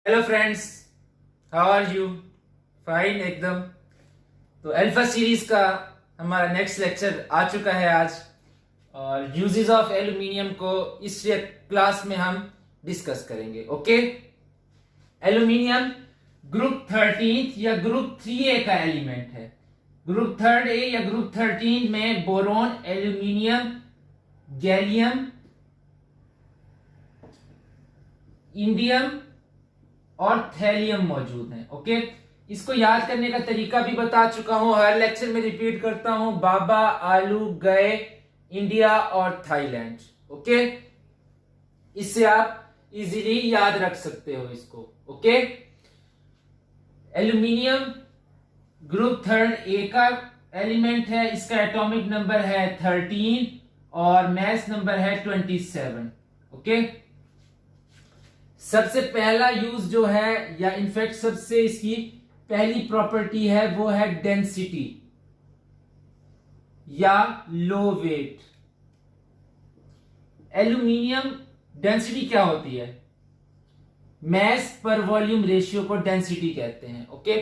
Hello friends, how are you? Fine एकदम। तो alpha series का हमारा नेक्स्ट लेक्चर आ चुका है आज, और यूजेस ऑफ एल्यूमिनियम को इस क्लास में हम डिस्कस करेंगे। ओके, एल्यूमिनियम ग्रुप 13 या ग्रुप 3A का एलिमेंट है। ग्रुप 3A या ग्रुप 13 में बोरोन, एल्यूमिनियम, गैलियम, इंडियम और थैलियम मौजूद हैं। ओके, इसको याद करने का तरीका भी बता चुका हूं, हर लेक्चर में रिपीट करता हूं। बाबा, आलू, गए, इंडिया और थाईलैंड। ओके, इससे आप इजीली याद रख सकते हो इसको। ओके, एल्यूमिनियम ग्रुप 3A का एलिमेंट है। इसका एटॉमिक नंबर है 13 और मास नंबर है 27। ओके, सबसे पहला यूज जो है, या इनफैक्ट सबसे इसकी पहली प्रॉपर्टी है, वो है डेंसिटी या लो वेट। एल्यूमिनियम डेंसिटी क्या होती है? मास पर वॉल्यूम रेशियो को डेंसिटी कहते हैं। ओके,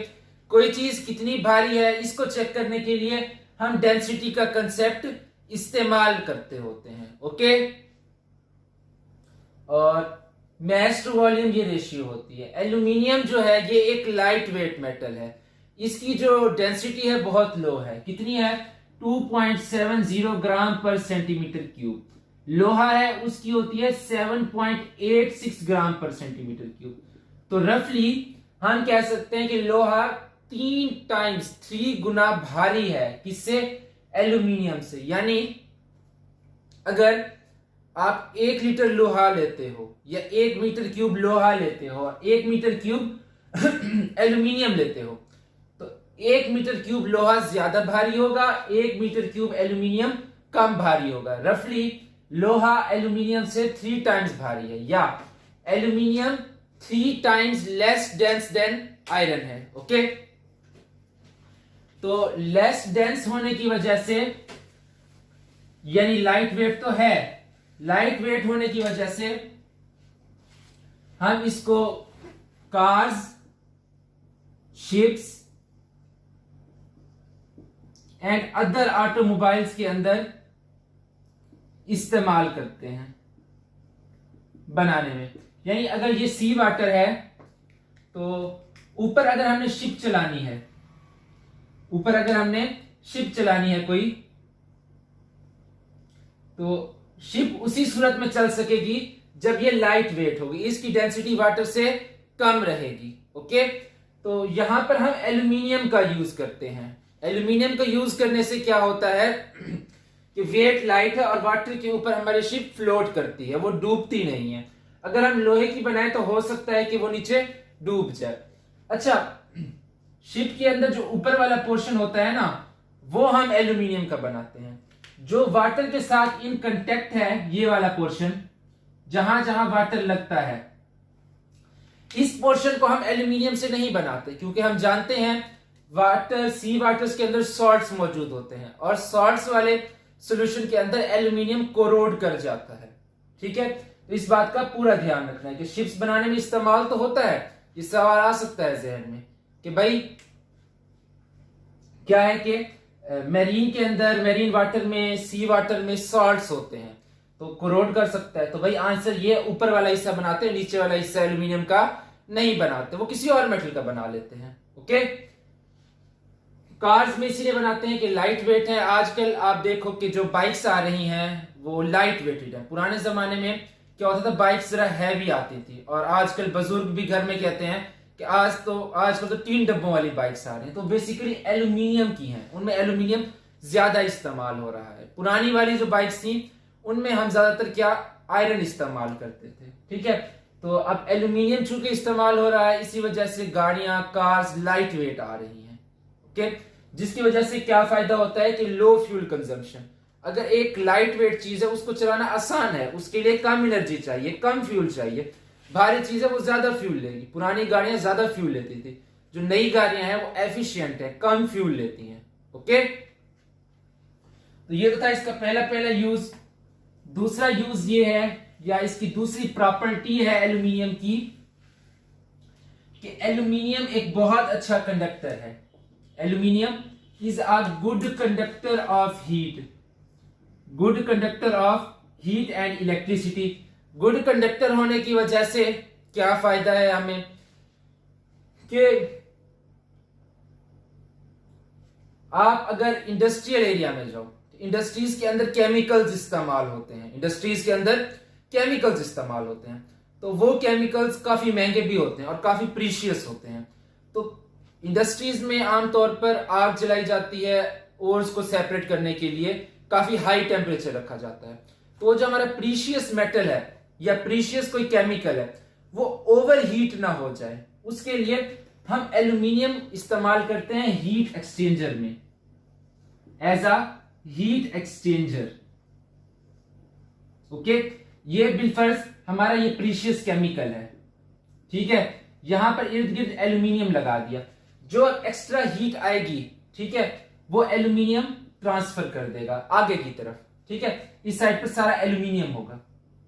कोई चीज कितनी भारी है इसको चेक करने के लिए हम डेंसिटी का कंसेप्ट इस्तेमाल करते होते हैं। ओके, और मास टू वॉल्यूम ये रेशियो होती है। एल्यूमिनियम जो है ये एक लाइट वेट मेटल है। इसकी जो डेंसिटी है बहुत लो है। कितनी है? 2.70 ग्राम पर सेंटीमीटर क्यूब। लोहा है उसकी होती है 7.86 ग्राम पर सेंटीमीटर क्यूब। तो रफली हम कह सकते हैं कि लोहा 3 गुना भारी है। किससे? एल्यूमिनियम से। यानी अगर आप 1 लीटर लोहा लेते हो या 1 मीटर क्यूब लोहा लेते हो और 1 मीटर क्यूब एल्यूमिनियम लेते हो, तो 1 मीटर क्यूब लोहा ज्यादा भारी होगा, 1 मीटर क्यूब एल्यूमिनियम कम भारी होगा। रफली लोहा एल्यूमिनियम से 3 टाइम्स भारी है, या aluminium 3 times less dense then iron है। ओके, तो लेस डेंस होने की वजह से, यानी लाइट वेट तो है, लाइट वेट होने की वजह से हम इसको cars, ships and other automobiles के अंदर इस्तेमाल करते हैं बनाने में। यानी अगर ये सी वाटर है तो ऊपर अगर हमने शिप चलानी है, ऊपर अगर हमने शिप चलानी है कोई, तो शिप उसी सूरत में चल सकेगी जब ये लाइट वेट होगी, इसकी डेंसिटी वाटर से कम रहेगी। ओके, तो यहां पर हम एल्यूमिनियम का यूज करते हैं। एल्यूमिनियम का यूज करने से क्या होता है कि वेट लाइट है और वाटर के ऊपर हमारी शिप फ्लोट करती है, वो डूबती नहीं है। अगर हम लोहे की बनाए तो हो सकता है कि वो नीचे डूब जाए। अच्छा, शिप के अंदर जो ऊपर वाला पोर्शन होता है ना, वो हम एल्यूमिनियम का बनाते हैं। जो वाटर के साथ इन कांटेक्ट है, ये वाला पोर्शन जहां जहां वाटर लगता है, इस पोर्शन को हम एल्यूमिनियम से नहीं बनाते, क्योंकि हम जानते हैं वाटर, सी वाटर्स के अंदर सॉल्ट्स मौजूद होते हैं और सॉल्ट्स वाले सॉल्यूशन के अंदर एल्यूमिनियम कोरोड कर जाता है। ठीक है, तो इस बात का पूरा ध्यान रखना है कि शिप्स बनाने में इस्तेमाल तो होता है। ये सवाल आ सकता है जहन में कि भाई क्या है कि मेरीन के अंदर, मेरीन वाटर में, सी वाटर में सॉल्ट्स होते हैं तो कोरोड कर सकता है। तो भाई आंसर ये, ऊपर वाला हिस्सा बनाते हैं, नीचे वाला हिस्सा एल्यूमिनियम का नहीं बनाते, वो किसी और मेटल का बना लेते हैं। ओके, कार्स में इसीलिए बनाते हैं कि लाइट वेट है। आजकल आप देखो कि जो बाइक्स आ रही हैं वो लाइट वेटेड है। पुराने जमाने में क्या होता था, बाइक्स जरा हैवी आती थी, और आजकल बुजुर्ग भी घर में कहते हैं कि आजकल तो 3 डब्बों वाली बाइक्स आ रही हैं, तो बेसिकली एल्यूमिनियम की हैं, उनमें एल्यूमिनियम ज्यादा इस्तेमाल हो रहा है। पुरानी वाली जो बाइक्स थी उनमें हम ज्यादातर क्या, आयरन इस्तेमाल करते थे। ठीक है, तो अब एल्यूमिनियम चूंकि इस्तेमाल हो रहा है, इसी वजह से गाड़ियां, कार्स लाइट वेट आ रही हैं। ओके, जिसकी वजह से क्या फायदा होता है कि लो फ्यूल कंजम्पशन। अगर एक लाइट वेट चीज है उसको चलाना आसान है, उसके लिए कम एनर्जी चाहिए, कम फ्यूल चाहिए। भारी चीज है वो ज्यादा फ्यूल लेगी। पुरानी गाड़ियां ज्यादा फ्यूल लेती थी, जो नई गाड़ियां हैं वो एफिशिएंट है, कम फ्यूल लेती हैं। ओके, तो ये तो था इसका पहला यूज। दूसरा यूज ये है, या इसकी दूसरी प्रॉपर्टी है एल्यूमिनियम की, कि एल्यूमिनियम एक बहुत अच्छा कंडक्टर है। Aluminium is a good conductor of heat, good conductor of heat and electricity. Good conductor होने की वजह से क्या फायदा है हमें कि आप अगर इंडस्ट्रियल एरिया में जाओ, इंडस्ट्रीज के अंदर केमिकल्स इस्तेमाल होते हैं, इंडस्ट्रीज के अंदर केमिकल्स इस्तेमाल होते हैं, तो वो केमिकल्स काफी महंगे भी होते हैं और काफी प्रीशियस होते हैं। तो इंडस्ट्रीज में आमतौर पर आग जलाई जाती है ओर्स को सेपरेट करने के लिए, काफी हाई टेम्परेचर रखा जाता है। तो जो हमारा प्रीशियस मेटल है या प्रीशियस कोई केमिकल है वो ओवर हीट ना हो जाए, उसके लिए हम एल्यूमिनियम इस्तेमाल करते हैं हीट एक्सचेंजर में, as a heat exchanger. Okay, ये बिलफर्ज हमारा ये प्रीशियस केमिकल है, ठीक है। यहां पर इर्द गिर्द एल्यूमिनियम लगा दिया, जो एक्स्ट्रा हीट आएगी, ठीक है, वो एल्यूमिनियम ट्रांसफर कर देगा आगे की तरफ, ठीक है। इस साइड पर सारा एल्यूमिनियम होगा,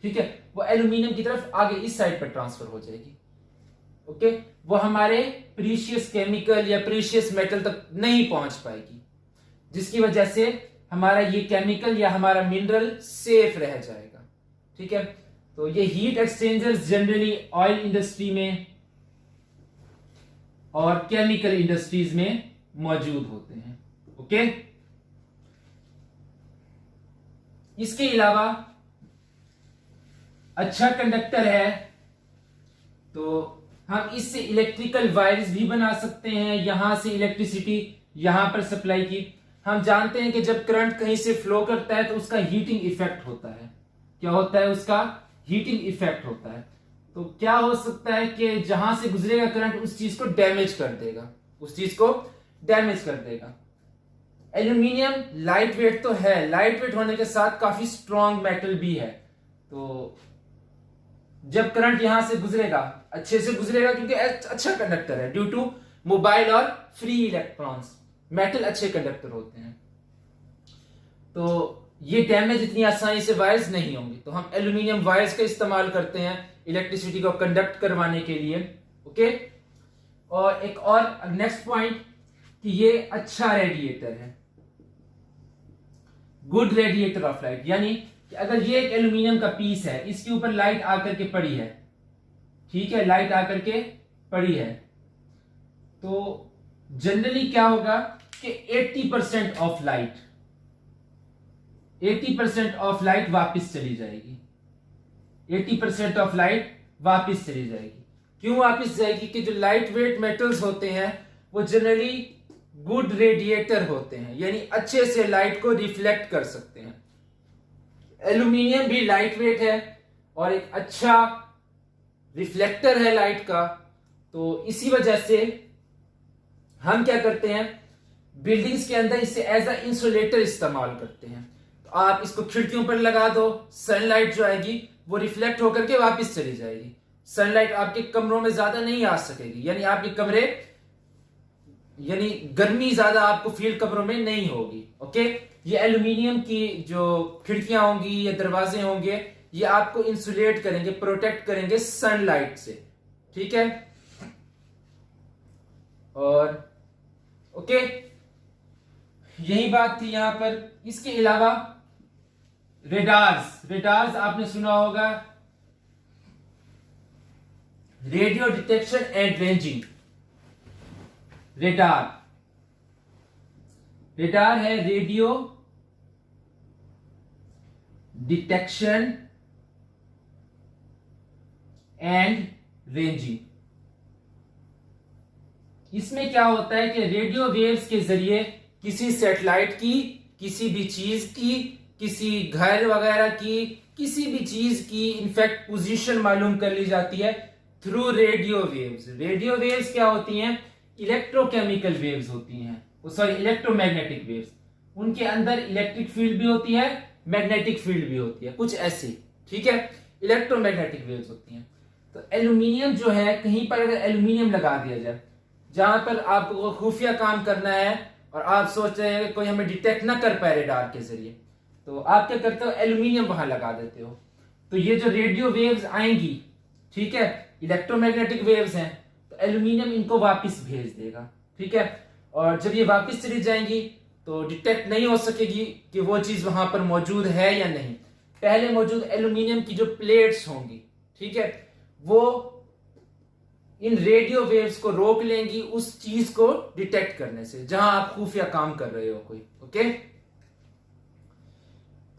ठीक है, वो एल्यूमिनियम की तरफ आगे इस साइड पर ट्रांसफर हो जाएगी। ओके, वो हमारे प्रीशियस केमिकल या प्रीशियस मेटल तक नहीं पहुंच पाएगी, जिसकी वजह से हमारा ये केमिकल या हमारा मिनरल सेफ रह जाएगा, ठीक है। तो ये heat exchangers generally oil industry में और केमिकल इंडस्ट्रीज में मौजूद होते हैं। ओके, इसके अलावा अच्छा कंडक्टर है तो हम इससे इलेक्ट्रिकल वायर्स भी बना सकते हैं, यहां से इलेक्ट्रिसिटी यहां पर सप्लाई की। हम जानते हैं कि जब करंट कहीं से फ्लो करता है तो उसका हीटिंग इफेक्ट होता है। क्या होता है? उसका हीटिंग इफेक्ट होता है। तो क्या हो सकता है कि जहां से गुजरेगा करंट उस चीज को डैमेज कर देगा, उस चीज को डैमेज कर देगा। एल्यूमिनियम लाइट वेट तो है, लाइट वेट होने के साथ काफी स्ट्रॉन्ग मेटल भी है। तो जब करंट यहां से गुजरेगा अच्छे से गुजरेगा, क्योंकि अच्छा कंडक्टर है ड्यू टू मोबाइल और फ्री इलेक्ट्रॉन्स। मेटल अच्छे कंडक्टर होते हैं, तो ये डैमेज इतनी आसानी से वायर्स नहीं होंगे। तो हम एल्यूमिनियम वायर्स का इस्तेमाल करते हैं इलेक्ट्रिसिटी को कंडक्ट करवाने के लिए। ओके, और एक और नेक्स्ट पॉइंट कि ये अच्छा रेडिएटर है, गुड रेडिएटर ऑफ लाइट। यानी कि अगर ये एक एल्यूमिनियम का पीस है, इसके ऊपर लाइट आकर के पड़ी है, ठीक है, लाइट आकर के पड़ी है, तो जनरली क्या होगा कि 80% ऑफ लाइट 80% ऑफ लाइट वापस चली जाएगी। 80% ऑफ लाइट वापस चली जाएगी। क्यों वापस जाएगी? कि जो लाइट वेट मेटल्स होते हैं वो जनरली गुड रेडिएटर होते हैं, यानी अच्छे से लाइट को रिफ्लेक्ट कर सकते हैं। एल्यूमिनियम भी लाइट वेट है और एक अच्छा रिफ्लेक्टर है लाइट का। तो इसी वजह से हम क्या करते हैं, बिल्डिंग्स के अंदर इसे एज अ इंसुलेटर इस्तेमाल करते हैं। तो आप इसको खिड़कियों पर लगा दो, सनलाइट जो आएगी वो रिफ्लेक्ट होकर के वापस चली जाएगी। सनलाइट आपके कमरों में ज्यादा नहीं आ सकेगी, यानी आपके कमरे, यानी गर्मी ज्यादा आपको फील कमरों में नहीं होगी। ओके, ये एल्यूमिनियम की जो खिड़कियां होंगी या दरवाजे होंगे ये आपको इंसुलेट करेंगे, प्रोटेक्ट करेंगे सनलाइट से, ठीक है। और ओके, यही बात थी यहां पर। इसके अलावा रेडार्स आपने सुना होगा, radio detection and ranging. Radar है रेडियो डिटेक्शन एंड रेंजिंग। इसमें क्या होता है कि रेडियो वेव्स के जरिए किसी सैटेलाइट की, किसी भी चीज की, किसी घर वगैरह की, किसी भी चीज की इनफैक्ट पोजीशन मालूम कर ली जाती है through radio waves. Radio waves क्या होती हैं? इलेक्ट्रोकेमिकल वेव्स होती हैं, सॉरी इलेक्ट्रोमैग्नेटिक वेव्स। उनके अंदर इलेक्ट्रिक फील्ड भी होती है, मैग्नेटिक फील्ड भी होती है, कुछ ऐसी, ठीक है, इलेक्ट्रोमैग्नेटिक वेव्स होती हैं। तो एल्यूमिनियम जो है, कहीं पर अगर एल्यूमिनियम लगा दिया जाए जहां पर आपको खुफिया काम करना है और आप सोच रहे हैं कि कोई हमें डिटेक्ट ना कर पाए रेडार के जरिए, तो आप क्या करते हो, एल्यूमिनियम वहां लगा देते हो। तो ये जो रेडियो वेव्स आएंगी, ठीक है, इलेक्ट्रोमैग्नेटिक वेव्स हैं, तो एल्यूमिनियम इनको वापस भेज देगा, ठीक है। और जब ये वापस चली जाएंगी तो डिटेक्ट नहीं हो सकेगी कि वो चीज वहां पर मौजूद है या नहीं। पहले मौजूद एल्यूमिनियम की जो प्लेट्स होंगी, ठीक है, वो इन रेडियो वेव्स को रोक लेंगी उस चीज को डिटेक्ट करने से जहां आप खुफिया काम कर रहे हो कोई, ओके।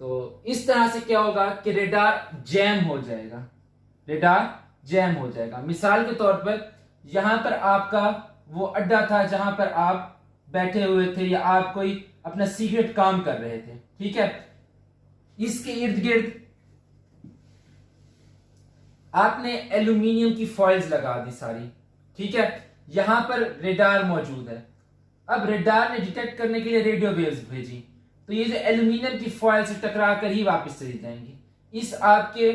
तो इस तरह से क्या होगा कि रेडार जैम हो जाएगा, रेडार जैम हो जाएगा। मिसाल के तौर पर यहां पर आपका वो अड्डा था जहां पर आप बैठे हुए थे या आप कोई अपना सीक्रेट काम कर रहे थे, ठीक है। इसके इर्द गिर्द आपने एल्यूमिनियम की फॉइल्स लगा दी सारी, ठीक है। यहां पर रेडार मौजूद है। अब रेडार ने डिटेक्ट करने के लिए रेडियो वेव्स भेजी, तो ये जो एल्यूमिनियम की फॉइल से टकरा कर ही वापस चली जाएंगी, इस आपके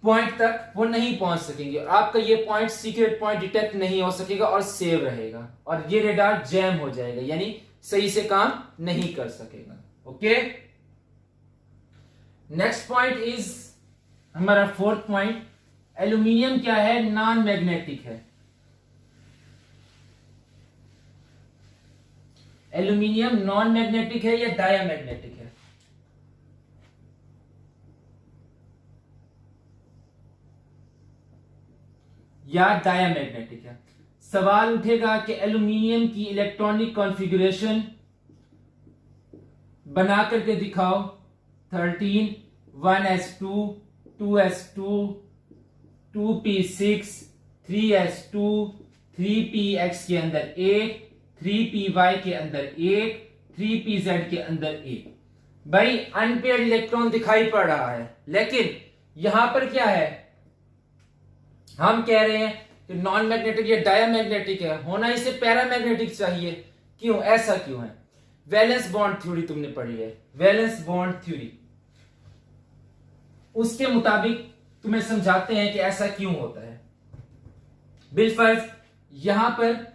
पॉइंट तक वो नहीं पहुंच सकेंगे। आपका ये पॉइंट सीक्रेट पॉइंट डिटेक्ट नहीं हो सकेगा और सेव रहेगा, और ये रेडार जैम हो जाएगा, यानी सही से काम नहीं कर सकेगा, ओके। नेक्स्ट पॉइंट इज हमारा फोर्थ पॉइंट, एल्यूमिनियम क्या है, नॉन मैग्नेटिक है। एल्यूमिनियम नॉन मैग्नेटिक है या डायामैग्नेटिक है? या डायामैग्नेटिक है। सवाल उठेगा कि एल्यूमिनियम की इलेक्ट्रॉनिक कॉन्फ़िगरेशन बना करके दिखाओ। 13 1s2 2s2 2p6 3s2 3px के अंदर 1 3py के अंदर 1 3pz के अंदर 1। भाई अनपेयर्ड इलेक्ट्रॉन दिखाई पड़ रहा है, लेकिन यहां पर क्या है, हम कह रहे हैं कि नॉन मैग्नेटिक या डायामैग्नेटिक है, होना इसे पैरामैग्नेटिक चाहिए। क्यों, ऐसा क्यों है? वैलेंस बॉन्ड थ्योरी तुमने पढ़ी है, वैलेंस बॉन्ड थ्योरी, उसके मुताबिक तुम्हें समझाते हैं कि ऐसा क्यों होता है। बिलफर्ज यहां पर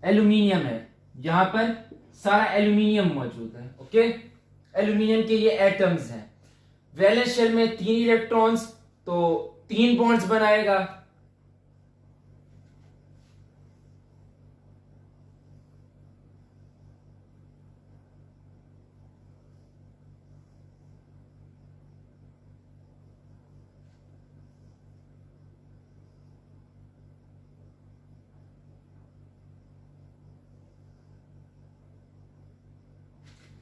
एल्यूमिनियम है, यहां पर सारा एल्यूमिनियम मौजूद है, ओके। एल्यूमिनियम के ये एटम्स हैं। वैलेंस शेल में 3 इलेक्ट्रॉन्स, तो 3 बॉन्ड्स बनाएगा।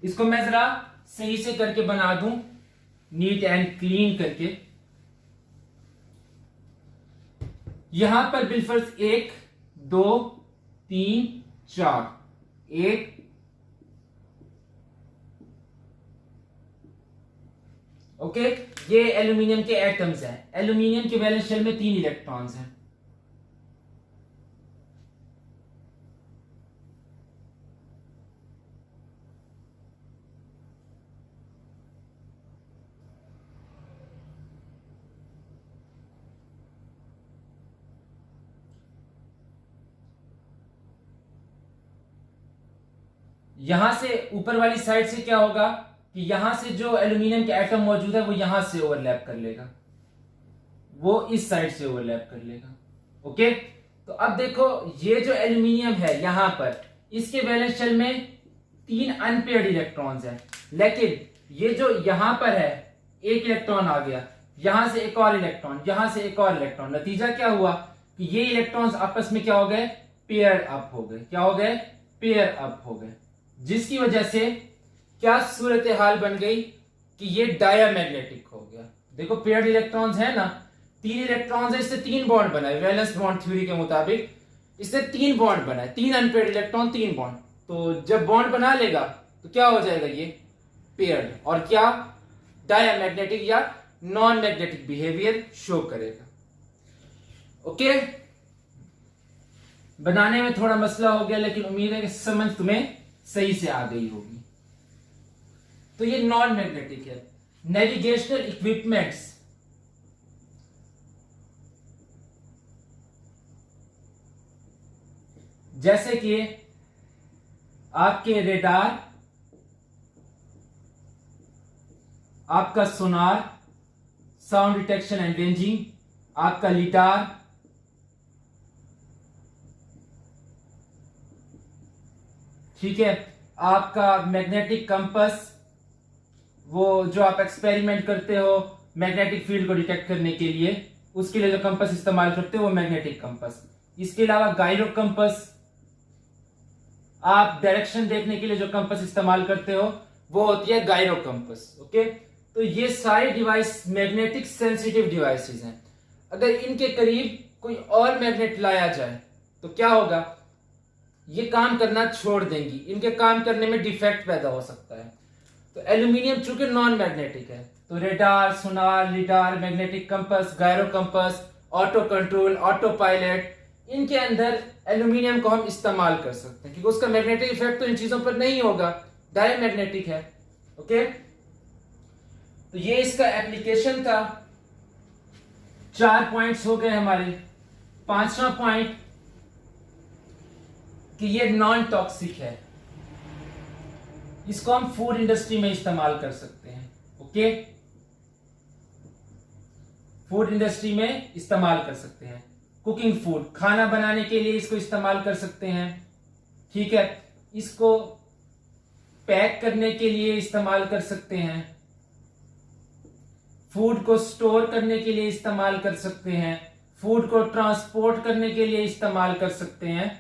इसको मैं जरा सही से करके बना दूं, नीट एंड क्लीन करके। यहां पर बिलफर्ज 1 2 3 4 1 ओके। ये एल्यूमिनियम के एटम्स हैं। एल्यूमिनियम के वैलेंस शेल में 3 इलेक्ट्रॉन्स हैं। यहां से ऊपर वाली साइड से क्या होगा कि यहां से जो एल्यूमिनियम के एटम मौजूद है वो यहां से ओवरलैप कर लेगा, वो इस साइड से ओवरलैप कर लेगा, ओके। तो अब देखो ये जो एल्यूमिनियम है यहां पर, इसके वैलेंस शेल में 3 अनपेयर्ड इलेक्ट्रॉन्स हैं, लेकिन ये जो यहां पर है 1 इलेक्ट्रॉन आ गया, यहां से एक और इलेक्ट्रॉन, यहां से एक और इलेक्ट्रॉन। नतीजा क्या हुआ कि ये इलेक्ट्रॉन्स आपस में क्या हो गए, पेयर अप हो गए। क्या हो गए, पेयर अप हो गए, जिसकी वजह से क्या सूरत हाल बन गई कि ये डायामैग्नेटिक हो गया। देखो पेयर्ड इलेक्ट्रॉन्स है ना, 3 इलेक्ट्रॉन्स है, इससे 3 बॉन्ड बनाए। वैलेंस बॉन्ड थ्योरी के मुताबिक इससे 3 बॉन्ड बनाए, 3 अनपेयर्ड इलेक्ट्रॉन 3 बॉन्ड। तो जब बॉन्ड बना लेगा तो क्या हो जाएगा, ये पेयर्ड, और क्या डायामैग्नेटिक या नॉन मैग्नेटिक बिहेवियर शो करेगा, ओके। बनाने में थोड़ा मसला हो गया, लेकिन उम्मीद है कि समझ तुम्हें सही से आ गई होगी। तो ये नॉन मैग्नेटिक है। नेविगेशनल इक्विपमेंट्स, जैसे कि आपके रेडार, आपका सोनार, साउंड डिटेक्शन एंड रेंजिंग, आपका लिटार, ठीक है, आपका मैग्नेटिक कंपास, वो जो आप एक्सपेरिमेंट करते हो मैग्नेटिक फील्ड को डिटेक्ट करने के लिए, उसके लिए जो कंपास इस्तेमाल करते हो वो मैग्नेटिक कंपास। इसके अलावा गायरो कंपास, आप डायरेक्शन देखने के लिए जो कंपास इस्तेमाल करते हो वो होती है गायरो कंपास। ओके, तो ये सारे डिवाइस मैग्नेटिक सेंसिटिव डिवाइसेस हैं। अगर इनके करीब कोई और मैग्नेट लाया जाए तो क्या होगा, ये काम करना छोड़ देंगी, इनके काम करने में डिफेक्ट पैदा हो सकता है। तो एल्यूमिनियम चूंकि नॉन मैग्नेटिक है, तो radar, sonar, lidar, magnetic compass, gyro compass, auto control, auto pilot, इनके अंदर एल्यूमिनियम को हम इस्तेमाल कर सकते हैं क्योंकि उसका मैग्नेटिक इफेक्ट तो इन चीजों पर नहीं होगा, डायमैग्नेटिक है। ओके, तो ये इसका एप्लीकेशन था। 4 पॉइंट्स हो गए हमारे। 5वां पॉइंट कि ये नॉन टॉक्सिक है, इसको हम फूड इंडस्ट्री में इस्तेमाल कर सकते हैं। ओके, फूड इंडस्ट्री में इस्तेमाल कर सकते हैं। कुकिंग फूड, खाना बनाने के लिए इसको इस्तेमाल कर सकते हैं। ठीक है, इसको पैक करने के लिए इस्तेमाल कर सकते हैं, फूड को स्टोर करने के लिए इस्तेमाल कर सकते हैं, फूड को ट्रांसपोर्ट करने के लिए इस्तेमाल कर सकते हैं।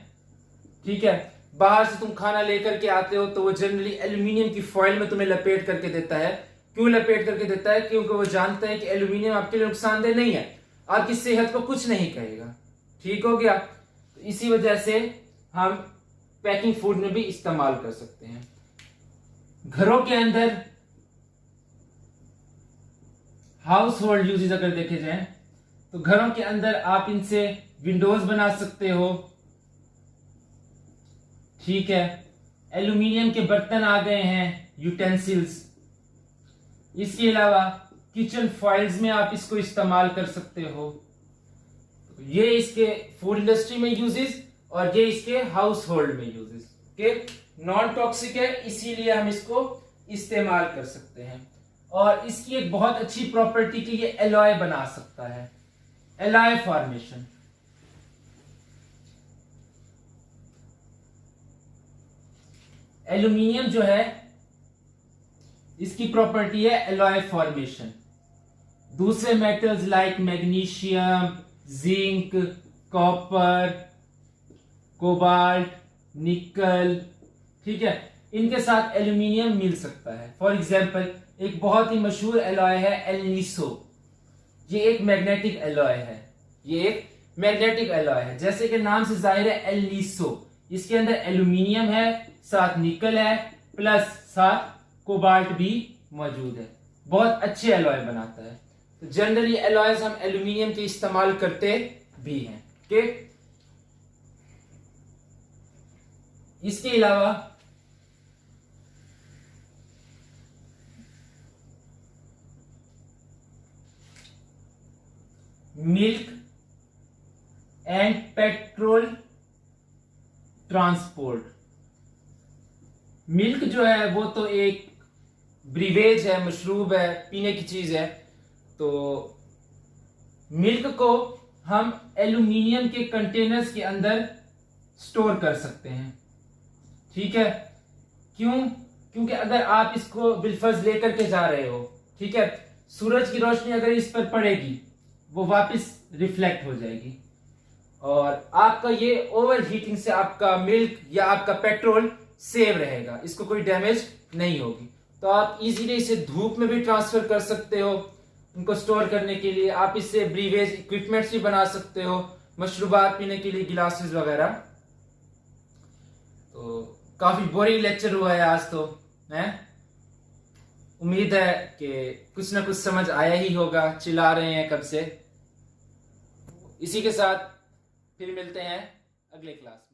ठीक है, बाहर से तुम खाना लेकर के आते हो तो वो जनरली एल्यूमिनियम की फॉइल में तुम्हें लपेट करके देता है। क्यों लपेट करके देता है? क्योंकि वो जानता है कि एल्यूमिनियम आपके लिए नुकसानदेह नहीं है, आपकी सेहत को कुछ नहीं कहेगा। ठीक हो गया, तो इसी वजह से हम पैकिंग फूड में भी इस्तेमाल कर सकते हैं। घरों के अंदर हाउस होल्ड यूजेस अगर देखे जाए तो घरों के अंदर आप इनसे विंडोज बना सकते हो। ठीक है, एल्यूमिनियम के बर्तन आ गए हैं, यूटेंसिल्स। इसके अलावा किचन फॉइल्स में आप इसको इस्तेमाल कर सकते हो। ये इसके फूड इंडस्ट्री में यूजेस और ये इसके हाउस होल्ड में यूजेस। ओके, नॉन टॉक्सिक है इसीलिए हम इसको इस्तेमाल कर सकते हैं। और इसकी एक बहुत अच्छी प्रॉपर्टी कि ये एलॉय बना सकता है, एलॉय फॉर्मेशन। एल्यूमिनियम जो है इसकी प्रॉपर्टी है एलॉय फॉर्मेशन। दूसरे metals like magnesium, zinc, copper, cobalt, निकल, ठीक है, इनके साथ एल्यूमिनियम मिल सकता है। फॉर एग्जाम्पल एक बहुत ही मशहूर एलॉय है एलनीसो। ये एक मैग्नेटिक एलॉय है, ये एक मैग्नेटिक एलॉय है, जैसे कि नाम से जाहिर है एलनीसो। इसके अंदर एल्यूमिनियम है, साथ निकल है, प्लस साथ कोबाल्ट भी मौजूद है। बहुत अच्छे एलॉय बनाता है। तो जनरली एलॉयज हम एल्यूमिनियम के इस्तेमाल करते भी हैं। ओके, इसके अलावा milk and petrol transport. Milk जो है वो तो एक ब्रीवेज है, मशरूब है, पीने की चीज है। तो मिल्क को हम एल्यूमिनियम के कंटेनर्स के अंदर स्टोर कर सकते हैं। ठीक है, क्यों? क्योंकि अगर आप इसको बिलफर्ज लेकर के जा रहे हो, ठीक है, सूरज की रोशनी अगर इस पर पड़ेगी वो वापस रिफ्लेक्ट हो जाएगी और आपका ये ओवर हीटिंग से आपका मिल्क या आपका पेट्रोल सेव रहेगा, इसको कोई डैमेज नहीं होगी। तो आप इजीली इसे धूप में भी ट्रांसफर कर सकते हो। इनको स्टोर करने के लिए आप इससे ब्रीवेज इक्विपमेंट्स भी बना सकते हो, मशरूबात पीने के लिए गिलासेस वगैरह। तो काफी बोरिंग लेक्चर हुआ है आज तो, है? उम्मीद है कि कुछ ना कुछ समझ आया ही होगा, चिल्ला रहे हैं कब से। इसी के साथ फिर मिलते हैं अगले क्लास में।